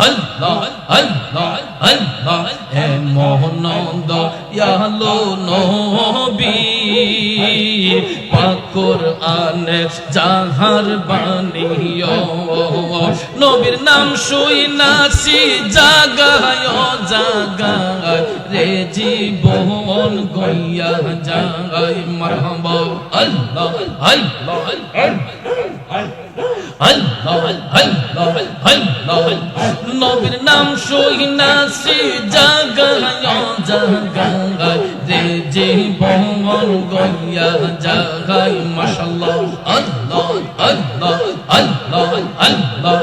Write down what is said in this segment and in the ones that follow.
আল্লাহ আল্লাহ আল্লাহ হে মোহনন্দ yellow নবী পাক কুরআনে জাহার বানিও নবীর নাম শুইনাছি জাগায় জাগায় রে জীবন গইয়া যায় মারহাবা আল্লাহ আল্লাহ আল্লাহ আল্লাহ আল্লাহ নবীর নাম শুইনাছি জাগায় জাগায় রে জীবন গইয়া যায় মাশাআল্লাহ আল্লাহ আল্লাহ আল্লাহ আল্লাহ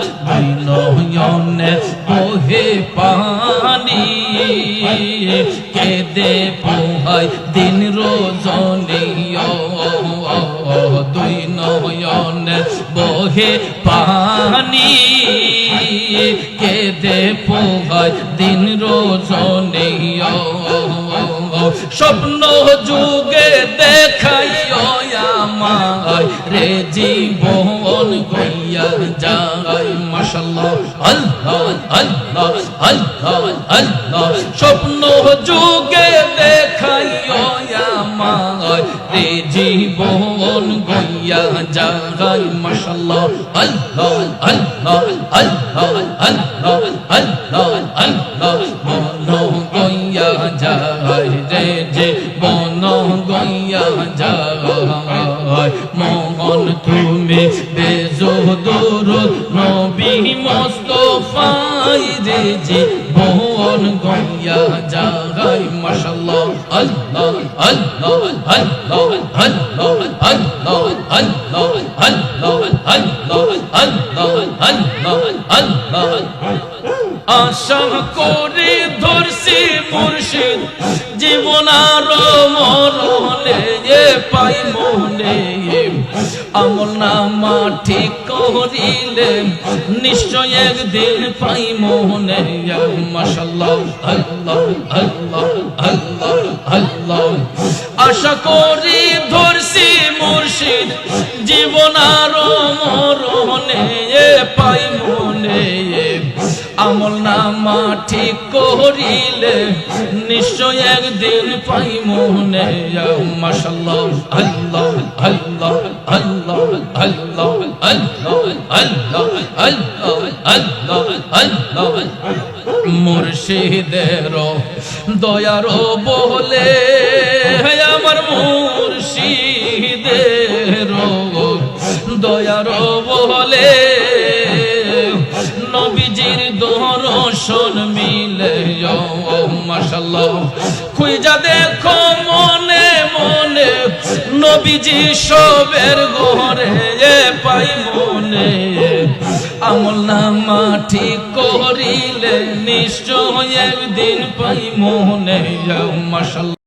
নয়নে বহে পানি কেঁদে পোহায় দিন রজনী দুই নয়নে বহে পানি কেঁদে পোহায় দিন রজনী স্বপ্ন যুগে দেখাইও আমায় রে জীবন গইয়া যায় মাশাআল্লাহ আল্লাহ আল্লাহ আল্লাহ আল্লাহ স্বপ্ন যুগে দেখাইও আমায় রে জীবন গইয়া যায় মাশাআল্লাহ আল্লাহ আল্লাহ আল্লাহ আল্লাহ আল্লাহ আল্লাহ মন গইয়া যায় রে জীবন গইয়া যায় মোহন তুমি বেজুদুর নবী মুস্তাফাই রে জীবন গইয়া যায় মাশাআল্লাহ আল্লাহ আল্লাহ আল্লাহ আল্লাহ আল্লাহ আল্লাহ আল্লাহ আল্লাহ আল্লাহ আল্লাহ আল্লাহ আশা করে ধরছি মুর্শিদ জীবন আর মরণে পাই মনে আমল নামা ঠিক করিলে নিশ্চয় একদিন পাই মনে মাশাআল্লাহ আল্লাহ আল্লাহ আল্লাহ আল্লাহ আশা করি ধরছি মুর্শিদ জীবন আর মরণে পাই মনে আমল নামা ঠিক করিলে নিশ্চয় একদিন পাই মনে মাশাআল্লাহ আল্লাহ আল্লাহ আল্লাহ আল্লাহ আল্লাহ আল্লাহ আল্লাহ আল্লাহ আল্লাহ মুর্শিদের দয়ার বলে আমার মুর্শিদের দয়ার বলে নবীজির দর্শন মিলে মাশাআল্লাহ খুঁজা দেখো মনে মনে নবীজি সবের ঘরে পাই মনে আমল নামা ঠিক করিলে নিশ্চয় একদিন পাই মনে মাশাআল্লাহ।